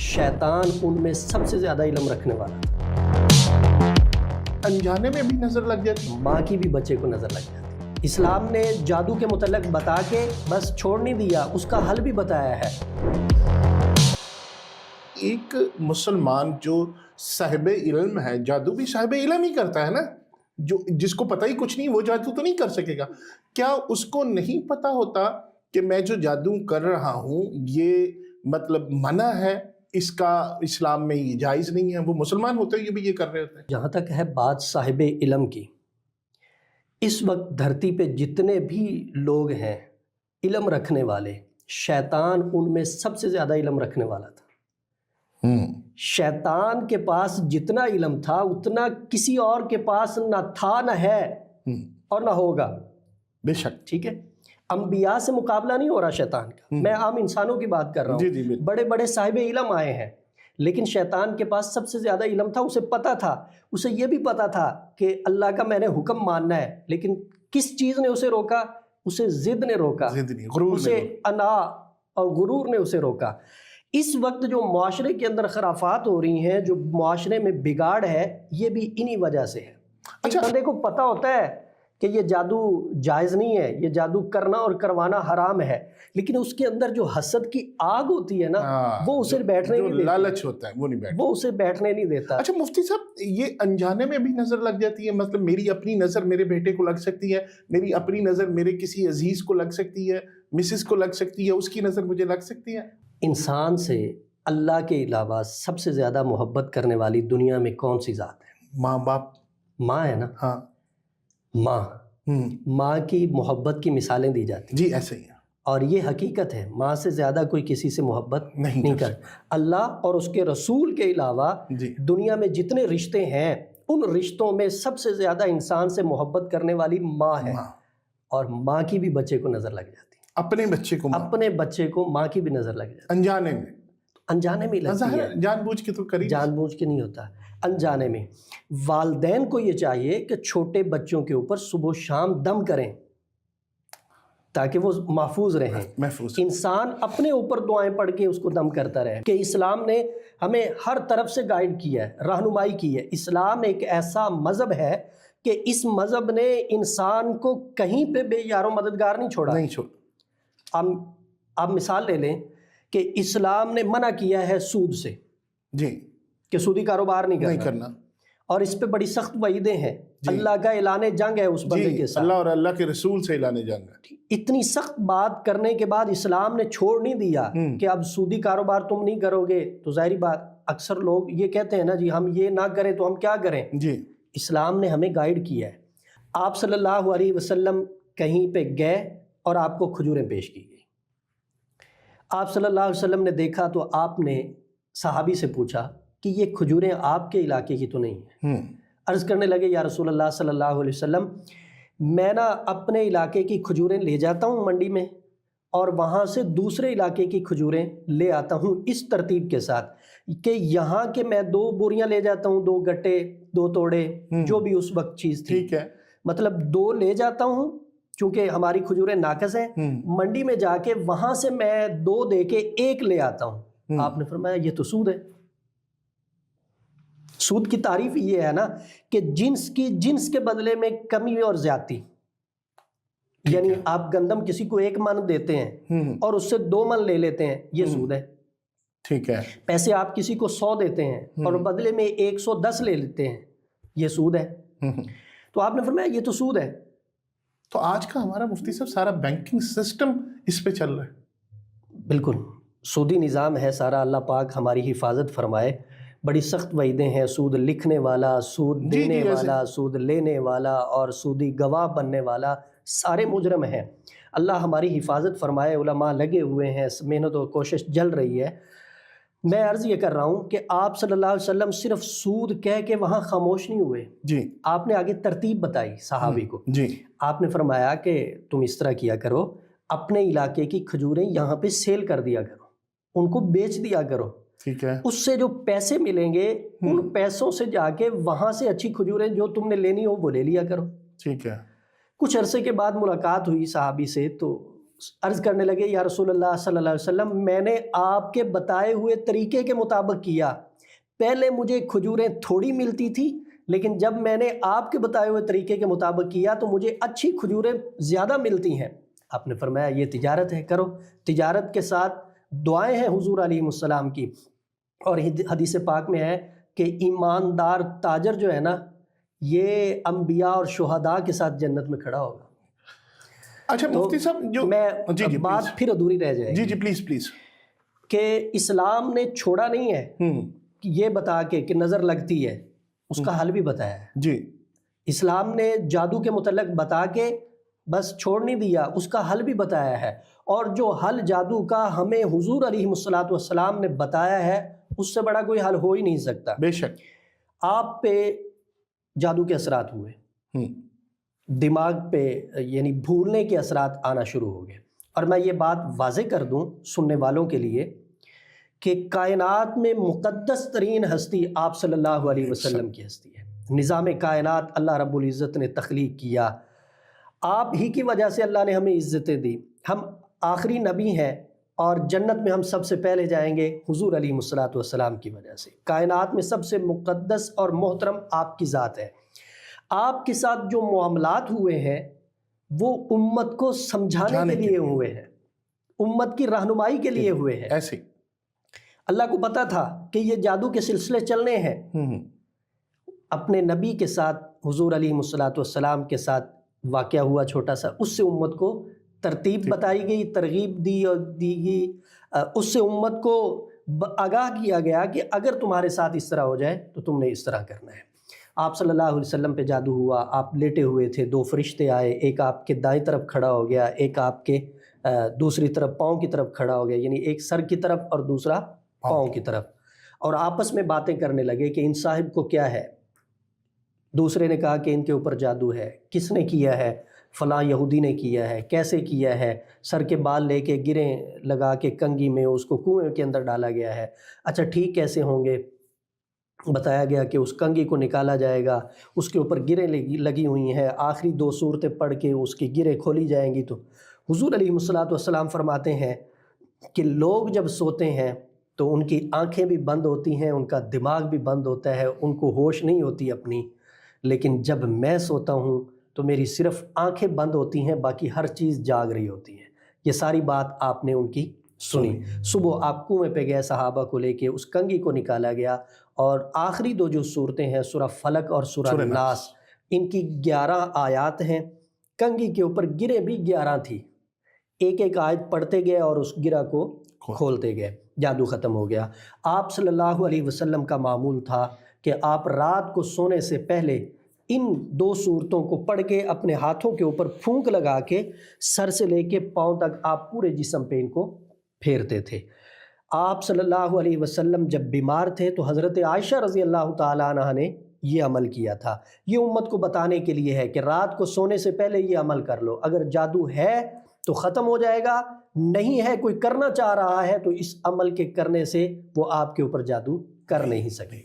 शैतान उनमें सबसे ज़्यादा इल्म रखने वाला था। अनजाने में भी नज़र लग जाती, माँ की भी बच्चे को नज़र लग जाती। इस्लाम ने जादू के मुतल्लक बता के बस छोड़ नहीं दिया, उसका हल भी बताया है। एक मुसलमान जो साहिब इल्म है, जादू भी साहिब इल्म ही करता है ना, जो जिसको पता ही कुछ नहीं वो जादू तो नहीं कर सकेगा। क्या उसको नहीं पता होता कि मैं जो जादू कर रहा हूँ ये मतलब मना है, इसका इस्लाम में ये जायज़ नहीं है? वो मुसलमान होते हुए भी ये कर रहे होते हैं। जहाँ तक है बात साहिब इल्म की, इस वक्त धरती पे जितने भी लोग हैं इल्म रखने वाले, शैतान उनमें सबसे ज़्यादा इल्म रखने वाला था। शैतान के पास जितना इल्म था उतना किसी और के पास ना था, ना है और ना होगा। बेशक, ठीक है, अंबिया से मुकाबला नहीं हो रहा शैतान का, मैं आम इंसानों की बात कर रहा जी, जी, हूँ। बिल्कुल। बड़े बड़े साहिब इल्म आए हैं, लेकिन शैतान के पास सबसे ज़्यादा इल्म था। उसे पता था, उसे ये भी पता था कि अल्लाह का मैंने हुक्म मानना है, लेकिन किस चीज़ ने उसे रोका? उसे ज़िद ने रोका, ज़िद नहीं, गुरूर उसे ने रोका। अना और गुरूर ने उसे रोका। इस वक्त जो माशरे के अंदर खराफात हो रही हैं, जो माशरे में बिगाड़ है, ये भी इन्हीं वजह से है। अच्छा, बंदे को पता होता है कि ये जादू जायज़ नहीं है, ये जादू करना और करवाना हराम है, लेकिन उसके अंदर जो हसद की आग होती है ना, वो उसे बैठने नहीं देती, लालच होता है वो नहीं बैठता, वो उसे बैठने नहीं देता। अच्छा मुफ्ती साहब, ये अनजाने में भी नज़र लग जाती है? मतलब मेरी अपनी नज़र मेरे बेटे को लग सकती है, मेरी अपनी नज़र मेरे किसी अजीज़ को लग सकती है, मिसेस को लग सकती है, उसकी नज़र मुझे लग सकती है। इंसान से अल्लाह के अलावा सबसे ज़्यादा मोहब्बत करने वाली दुनिया में कौन सी ज़ात है? माँ बाप। माँ है ना। हाँ। माँ की मोहब्बत की मिसालें दी जाती जी, ऐसे ही है। और ये हकीकत है, माँ से ज़्यादा कोई किसी से मोहब्बत नहीं कर कर। अल्लाह और उसके रसूल के अलावा जी। दुनिया में जितने रिश्ते हैं, उन रिश्तों में सबसे ज़्यादा इंसान से मोहब्बत करने वाली माँ है। और माँ की भी बच्चे को नज़र लग जाती है, अपने बच्चे को, अपने बच्चे को माँ की भी नज़र लग जाती है। अनजाने में, अनजाने में लगती है, जानबूझ के तो करी, जानबूझ के नहीं होता, अनजाने में। वालिदैन को ये चाहिए कि छोटे बच्चों के ऊपर सुबह शाम दम करें ताकि वो महफूज रहें। महफूज। इंसान अपने ऊपर दुआएं पढ़ के उसको दम करता रहे। कि इस्लाम ने हमें हर तरफ से गाइड किया है, रहनुमाई की है। इस्लाम एक ऐसा मज़हब है कि इस मज़हब ने इंसान को कहीं पे बेयारो मददगार नहीं छोड़ा। नहीं छोड़। आप मिसाल ले लें कि इस्लाम ने मना किया है सूद से, जी, कि सूदी कारोबार नहीं करना, और इस पे बड़ी सख्त वईदें हैं। अल्लाह का ऐलान जंग है उस बंदे के साथ, अल्लाह और अल्लाह के रसूल से ऐलान जंग है। इतनी सख्त बात करने के बाद इस्लाम ने छोड़ नहीं दिया कि अब सूदी कारोबार तुम नहीं करोगे। तो जाहिर बात, अक्सर लोग ये कहते हैं ना जी, हम ये ना करें तो हम क्या करें जी। इस्लाम ने हमें गाइड किया है। आप सल्लल्लाहु अलैहि वसल्लम कहीं पे गए और आपको खजूरें पेश की गई। आप सल्लल्लाहु अलैहि वसल्लम ने देखा तो आपने सहाबी से पूछा कि ये खजूरें आपके इलाके की तो नहीं है। अर्ज़ करने लगे, या रसूल अल्लाह सल्लल्लाहु अलैहि वसल्लम, मैं ना अपने इलाके की खजूरें ले जाता हूँ मंडी में और वहाँ से दूसरे इलाके की खजूरें ले आता हूँ इस तरतीब के साथ कि यहाँ के मैं 2 बोरियाँ ले जाता हूँ, 2 गट्टे, 2 तोड़े, जो भी उस वक्त चीज़ थी, ठीक है, मतलब 2 ले जाता हूँ चूँकि हमारी खजूरें नाकस हैं। मंडी में जाके वहाँ से मैं 2 दे के 1 ले आता हूँ। आपने फरमाया ये तो सूद है। सूद की तारीफ ये है ना कि जिन्स के बदले में कमी और ज्यादती, यानी आप गंदम किसी को 1 मन देते हैं और उससे 2 मन ले लेते हैं, ये सूद है। ठीक है। पैसे आप किसी को 100 देते हैं और बदले में 110 ले लेते हैं, ये सूद है। तो आपने फरमाया ये तो सूद है। तो आज का हमारा मुफ्ती साहब सारा बैंकिंग सिस्टम इस पे चल रहा है। बिल्कुल सूदी निज़ाम है सारा। अल्लाह पाक हमारी हिफाजत फरमाए। बड़ी सख्त वईदें हैं, सूद लिखने वाला, सूद देने वाला, सूद लेने वाला और सूदी गवाह बनने वाला सारे मुजरम हैं। अल्लाह हमारी हिफाजत फरमाए। उलमा लगे हुए हैं, मेहनत और कोशिश चल रही है। मैं अर्ज़ ये कर रहा हूँ कि आप सल्लल्लाहु अलैहि वसल्लम सिर्फ सूद कह के वहाँ खामोश नहीं हुए जी। आपने आगे तरतीब बताई सहाबी को जी। आपने फरमाया कि तुम इस तरह किया करो, अपने इलाके की खजूरें यहाँ पे सेल कर दिया करो, उनको बेच दिया करो। ठीक है। उससे जो पैसे मिलेंगे उन पैसों से जाके वहां से अच्छी खजूरें जो तुमने लेनी हो वो ले लिया करो। ठीक है। कुछ अरसे के बाद मुलाकात हुई सहाबी से, तो عرض کرنے لگے یا رسول اللہ صلی اللہ علیہ وسلم میں نے آپ کے بتائے ہوئے طریقے کے مطابق کیا، پہلے مجھے کھجوریں تھوڑی ملتی تھی لیکن جب میں نے آپ کے بتائے ہوئے طریقے کے مطابق کیا تو مجھے اچھی کھجوریں زیادہ ملتی ہیں۔ آپ نے فرمایا یہ تجارت ہے، کرو۔ تجارت کے ساتھ دعائیں ہیں حضور علیہ السلام کی، اور حدیث پاک میں ہے کہ ایماندار تاجر جو ہے نا یہ انبیاء اور شہداء کے ساتھ جنت میں کھڑا ہوگا۔ اچھا مفتی صاحب جو میں بات پھر ادھوری رہ جائے گی جی پلیز کہ اسلام نے چھوڑا نہیں ہے کہ یہ بتا کے کہ نظر لگتی ہے، اس کا حل بھی بتایا ہے جی۔ اسلام نے جادو کے متعلق بتا کے بس چھوڑ نہیں دیا، اس کا حل بھی بتایا ہے، اور جو حل جادو کا ہمیں حضور علیہ السلام نے بتایا ہے اس سے بڑا کوئی حل ہو ہی نہیں سکتا۔ بے شک۔ آپ پہ جادو کے اثرات ہوئے، دماغ پہ یعنی بھولنے کے اثرات آنا شروع ہو گئے، اور میں یہ بات واضح کر دوں سننے والوں کے لیے کہ کائنات میں مقدس ترین ہستی آپ صلی اللہ علیہ وسلم کی ہستی ہے۔ نظام کائنات اللہ رب العزت نے تخلیق کیا، آپ ہی کی وجہ سے اللہ نے ہمیں عزتیں دی، ہم آخری نبی ہیں اور جنت میں ہم سب سے پہلے جائیں گے حضور علیہ السلام کی وجہ سے۔ کائنات میں سب سے مقدس اور محترم آپ کی ذات ہے۔ آپ کے ساتھ جو معاملات ہوئے ہیں وہ امت کو سمجھانے کے لیے ہوئے ہیں، امت کی رہنمائی کے لیے ہوئے ہیں۔ ایسے اللہ کو پتا تھا کہ یہ جادو کے سلسلے چلنے ہیں، اپنے نبی کے ساتھ حضور علیہ السلام کے ساتھ واقعہ ہوا چھوٹا سا، اس سے امت کو ترتیب بتائی گئی، ترغیب دی گئی، اس سے امت کو آگاہ کیا گیا کہ اگر تمہارے ساتھ اس طرح ہو جائے تو تم نے اس طرح کرنا ہے۔ آپ صلی اللہ علیہ وسلم پہ جادو ہوا، آپ لیٹے ہوئے تھے، دو فرشتے آئے، ایک آپ کے دائیں طرف کھڑا ہو گیا، ایک آپ کے دوسری طرف پاؤں کی طرف کھڑا ہو گیا، یعنی ایک سر کی طرف اور دوسرا پاؤں کی طرف، اور آپس میں باتیں کرنے لگے کہ ان صاحب کو کیا ہے۔ دوسرے نے کہا کہ ان کے اوپر جادو ہے۔ کس نے کیا ہے؟ فلاں یہودی نے کیا ہے۔ کیسے کیا ہے؟ سر کے بال لے کے گریں لگا کے کنگھی میں اس کو کنویں کے اندر ڈالا گیا ہے۔ اچھا ٹھیک کیسے ہوں گے؟ بتایا گیا کہ اس کنگھی کو نکالا جائے گا، اس کے اوپر گریں لگی ہوئی ہیں، آخری دو صورتیں پڑھ کے اس کی گریں کھولی جائیں گی۔ تو حضور علیہ السلام فرماتے ہیں کہ لوگ جب سوتے ہیں تو ان کی آنکھیں بھی بند ہوتی ہیں، ان کا دماغ بھی بند ہوتا ہے، ان کو ہوش نہیں ہوتی اپنی، لیکن جب میں سوتا ہوں تو میری صرف آنکھیں بند ہوتی ہیں، باقی ہر چیز جاگ رہی ہوتی ہے۔ یہ ساری بات آپ نے ان کی سنی۔ صبح آپ کنویں پہ گئے، صحابہ کو لے کے اس کنگھی کو نکالا گیا، اور آخری دو جو صورتیں ہیں سورہ فلق اور سورہ ناس، ان کی 11 آیات ہیں۔ کنگھی کے اوپر گریں بھی 11 تھی، ایک ایک آیت پڑھتے گئے اور اس گرہ کو کھولتے گئے، جادو ختم ہو گیا۔ آپ صلی اللہ علیہ وسلم کا معمول تھا کہ آپ رات کو سونے سے پہلے ان دو صورتوں کو پڑھ کے اپنے ہاتھوں کے اوپر پھونک لگا کے سر سے لے کے پاؤں تک آپ پورے جسم پہ ان کو پھیرتے تھے۔ آپ صلی اللہ علیہ وسلم جب بیمار تھے تو حضرت عائشہ رضی اللہ تعالیٰ عنہ نے یہ عمل کیا تھا۔ یہ امت کو بتانے کے لیے ہے کہ رات کو سونے سے پہلے یہ عمل کر لو، اگر جادو ہے تو ختم ہو جائے گا، نہیں ہے کوئی کرنا چاہ رہا ہے تو اس عمل کے کرنے سے وہ آپ کے اوپر جادو کر نہیں سکے۔